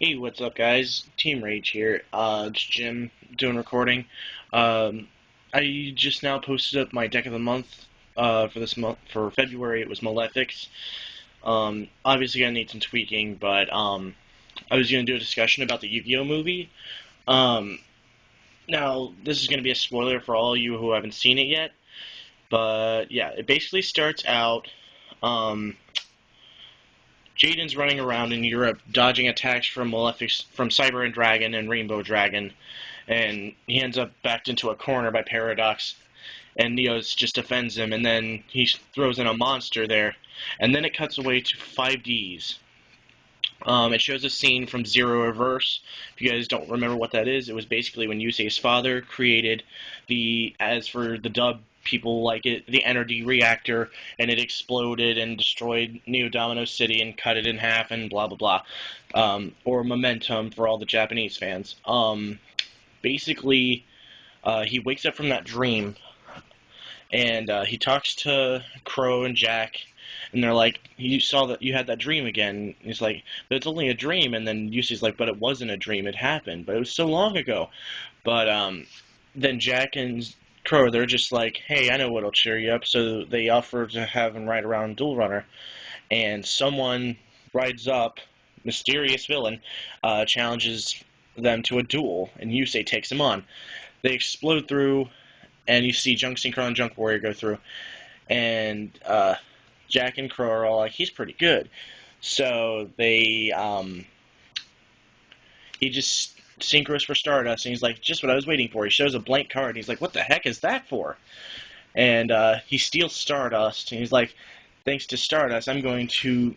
Hey, what's up, guys? Team Rage here. It's Jim doing recording. Um, I just now posted up my deck of the month. For this month, for February, it was Malefics. Obviously, gonna need some tweaking, but I was gonna do a discussion about the Yu-Gi-Oh movie. Um, Now this is gonna be a spoiler for all you who haven't seen it yet. But yeah, it basically starts out. Um, Jaden's running around in Europe, dodging attacks from Malefics, from Cyber and Dragon and Rainbow Dragon, and he ends up backed into a corner by Paradox, and Neos just defends him, and then he throws in a monster there, and then it cuts away to 5D's. It shows a scene from Zero Reverse. If you guys don't remember what that is, it was basically when Yusei's father created as for the dub people like it, the energy reactor, and it exploded and destroyed Neo Domino City and cut it in half and blah blah blah. Or Momentum for all the Japanese fans. Basically, he wakes up from that dream and he talks to Crow and Jack, and they're like, "You saw that you had that dream again." And he's like, "But it's only a dream." And then Yusei's like, "But it wasn't a dream. It happened. But it was so long ago." But then Jack and Crow, they're just like, "Hey, I know what'll cheer you up." So they offer to have him ride around Duel Runner, and someone rides up, mysterious villain, challenges them to a duel, and Yusei takes him on. They explode through, and you see Junk Synchro and Junk Warrior go through, and Jack and Crow are all like, "He's pretty good." So he just synchros for Stardust, and he's like, "Just what I was waiting for." He shows a blank card, and he's like, "What the heck is that for?" And he steals Stardust, and he's like, "Thanks to Stardust, I'm going to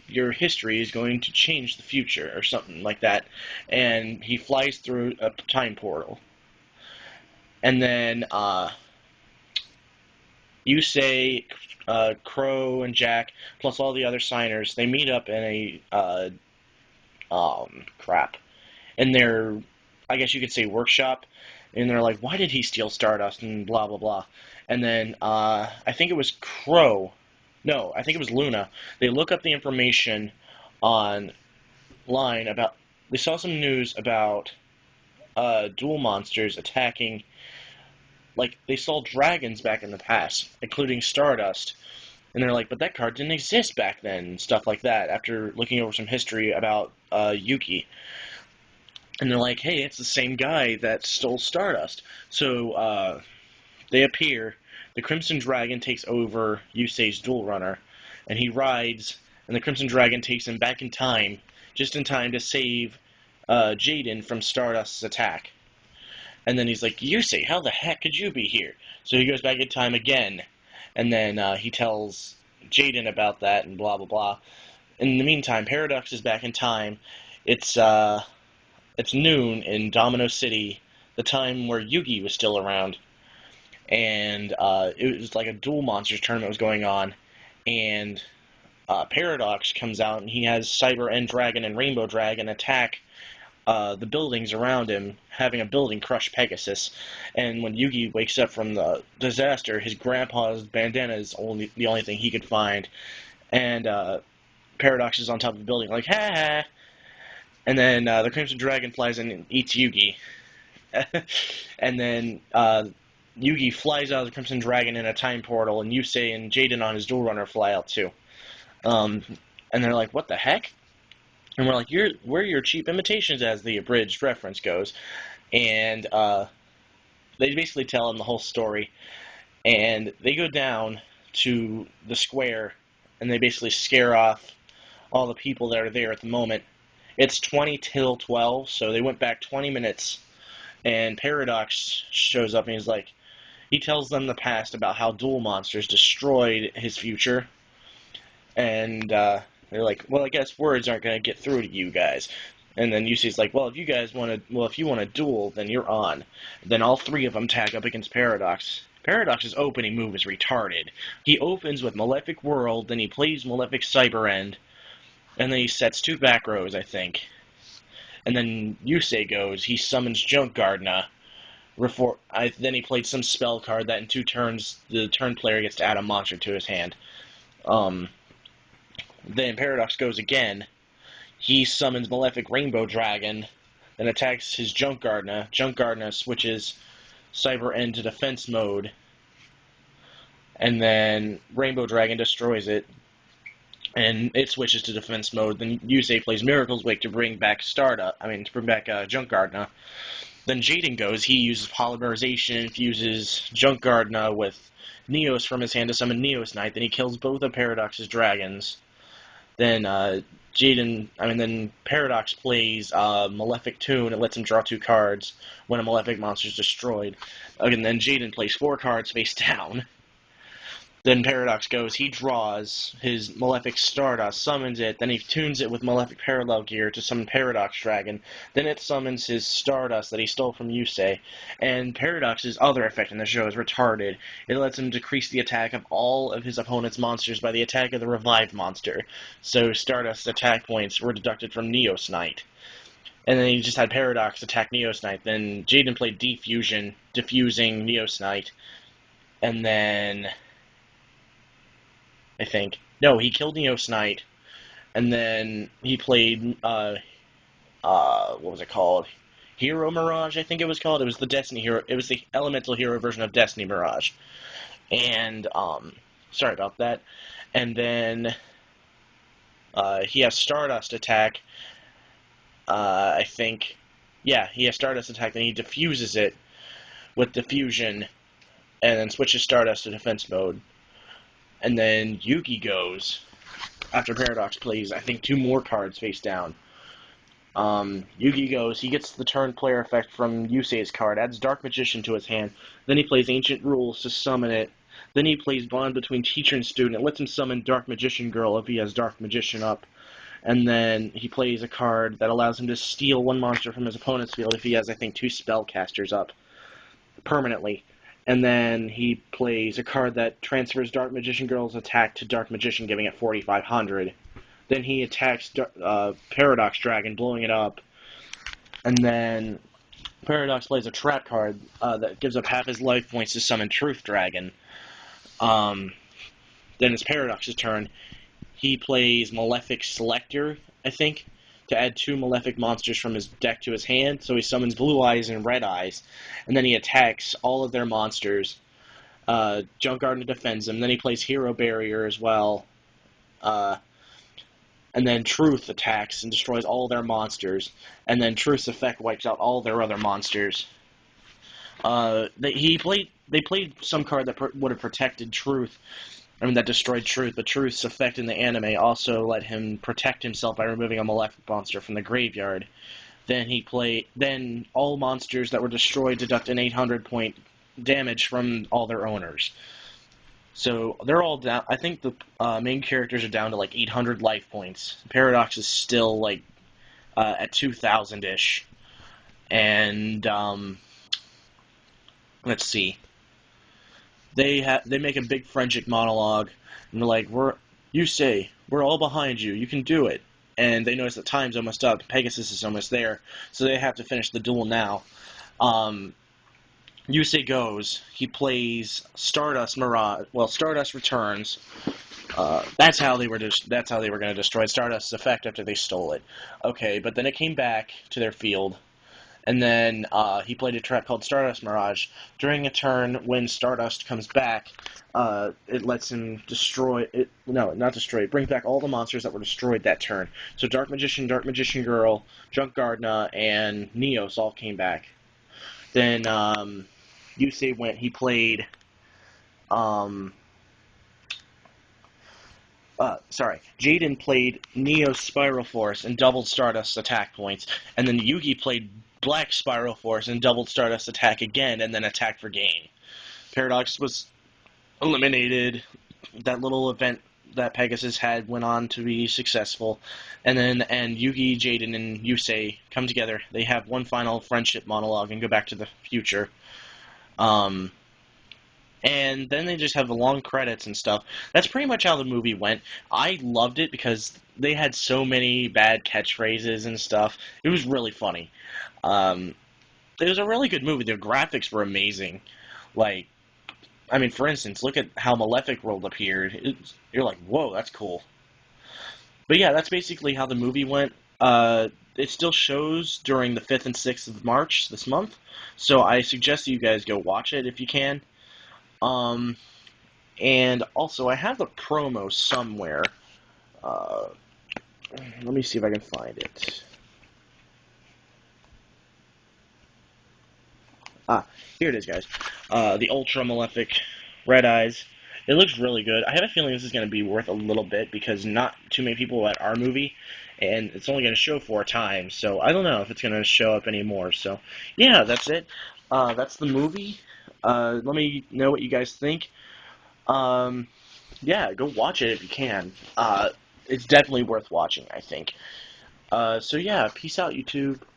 your history is going to change the future," or something like that. And he flies through a time portal. And then Crow and Jack, plus all the other signers, they meet up in a crap, in their, I guess you could say, workshop, and they're like, "Why did he steal Stardust?" and blah blah blah. And then I think it was Crow, no, I think it was Luna. They look up the information online about. They saw some news about dual monsters attacking. Like, they saw dragons back in the past, including Stardust. And they're like, "But that card didn't exist back then," and stuff like that, after looking over some history about Yuki. And they're like, "Hey, it's the same guy that stole Stardust." So they appear. The Crimson Dragon takes over Yusei's Duel Runner, and he rides, and the Crimson Dragon takes him back in time, just in time to save Jaden from Stardust's attack. And then he's like, "Yusei, how the heck could you be here?" So he goes back in time again, and then he tells Jaden about that, and blah blah blah. In the meantime, Paradox is back in time. It's noon in Domino City, the time where Yugi was still around, and it was like a dual monsters tournament was going on, and Paradox comes out, and he has Cyber and Dragon and Rainbow Dragon attack the buildings around him, having a building crush Pegasus. And when Yugi wakes up from the disaster, his grandpa's bandana is the only thing he could find. And Paradox is on top of the building, like, "Ha ha!" And then the Crimson Dragon flies in and eats Yugi. And then Yugi flies out of the Crimson Dragon in a time portal, and Yusei and Jaden on his Duel Runner fly out too. And they're like, "What the heck?" And we're like, "We're your cheap imitations," as the abridged reference goes. And they basically tell him the whole story. And they go down to the square, and they basically scare off all the people that are there at the moment. It's 20 till 12, so they went back 20 minutes, and Paradox shows up, and he tells them the past about how Duel Monsters destroyed his future, and they're like, "Well, I guess words aren't going to get through to you guys." And then Yusei's like, "Well, if you want to duel, then you're on." Then all three of them tag up against Paradox. Paradox's opening move is retarded. He opens with Malefic World, then he plays Malefic Cyber End, and then he sets two back rows, I think. And then Yusei goes, he summons Junk Gardna. Then he played some spell card that in 2 turns, the turn player gets to add a monster to his hand. Then Paradox goes again. He summons Malefic Rainbow Dragon, then attacks his Junk Gardener. Junk Gardener switches Cyber End to defense mode, and then Rainbow Dragon destroys it, and it switches to defense mode. Then Yusei plays Miracle's Wake to bring back Junk Gardener. Then Jaden goes. He uses Polymerization, infuses Junk Gardener with Neos from his hand to summon Neos Knight. Then he kills both of Paradox's dragons. Then then Paradox plays Malefic Tune. It lets him draw 2 cards when a Malefic monster is destroyed. And then Jaden plays 4 cards face down. Then Paradox goes, he draws his Malefic Stardust, summons it, then he tunes it with Malefic Parallel Gear to summon Paradox Dragon, then it summons his Stardust that he stole from Yusei, and Paradox's other effect in the show is retarded. It lets him decrease the attack of all of his opponent's monsters by the attack of the revived monster, so Stardust's attack points were deducted from Neos Knight. And then he just had Paradox attack Neos Knight, then Jaden played Defusion, defusing Neos Knight, and then I think. No, he killed Neos Knight, and then he played, what was it called? Hero Mirage, I think it was called. It was the Destiny Hero. It was the Elemental Hero version of Destiny Mirage. And, sorry about that. And then, he has Stardust attack, I think. Yeah, he has Stardust attack, then he defuses it with Diffusion, and then switches Stardust to defense mode. And then Yugi goes, after Paradox plays, I think 2 more cards face down. Yugi goes, he gets the turn player effect from Yusei's card, adds Dark Magician to his hand, then he plays Ancient Rules to summon it, then he plays Bond between teacher and student, it lets him summon Dark Magician Girl if he has Dark Magician up, and then he plays a card that allows him to steal 1 monster from his opponent's field if he has, I think, 2 spellcasters up, permanently. And then he plays a card that transfers Dark Magician Girl's attack to Dark Magician, giving it 4,500. Then he attacks Paradox Dragon, blowing it up. And then Paradox plays a trap card that gives up half his life points to summon Truth Dragon. Then it's Paradox's turn. He plays Malefic Selector, I think, to add 2 Malefic monsters from his deck to his hand, so he summons Blue Eyes and Red Eyes, and then he attacks all of their monsters. Junk Gardener defends them, then he plays Hero Barrier as well, and then Truth attacks and destroys all their monsters, and then Truth's effect wipes out all their other monsters. They played some card that would have protected Truth, that destroyed Truth, but Truth's effect in the anime also let him protect himself by removing a Malefic monster from the graveyard. Then all monsters that were destroyed deduct an 800 point damage from all their owners. So they're all down. I think the main characters are down to like 800 life points. Paradox is still like at 2,000-ish. And let's see. They make a big friendship monologue, and they're like, we're all behind you, you can do it. And they notice that time's almost up, Pegasus is almost there, so they have to finish the duel now. Yusei goes, he plays Stardust Mirage, Stardust returns. That's how they were going to destroy Stardust's effect after they stole it. Okay, but then it came back to their field. And then he played a trap called Stardust Mirage. During a turn, when Stardust comes back, it lets him bring back all the monsters that were destroyed that turn. So Dark Magician Girl, Junk Gardener, and Neos all came back. Then Yusei he played... Jaden played Neos Spiral Force and doubled Stardust's attack points, and then Yugi played Black Spiral Force and doubled Stardust's attack again, and then attacked for game. Paradox was eliminated. That little event that Pegasus had went on to be successful, and Yugi, Jaden, and Yusei come together. They have one final friendship monologue and go back to the future. And then they just have the long credits and stuff. That's pretty much how the movie went. I loved it because they had so many bad catchphrases and stuff. It was really funny. It was a really good movie. The graphics were amazing. For instance, look at how Malefic World appeared. You're like, whoa, that's cool. But yeah, that's basically how the movie went. It still shows during the 5th and 6th of March this month, so I suggest you guys go watch it if you can. Um, and also, I have the promo somewhere. Uh, let me see if I can find it. Ah, here it is, guys. The Ultra Malefic Red Eyes. It looks really good. I have a feeling this is going to be worth a little bit because not too many people at our movie, and it's only going to show 4 times, so I don't know if it's going to show up anymore. So, yeah, that's it. That's the movie. Let me know what you guys think. Um, yeah, go watch it if you can. It's definitely worth watching, I think. So, yeah, peace out, YouTube.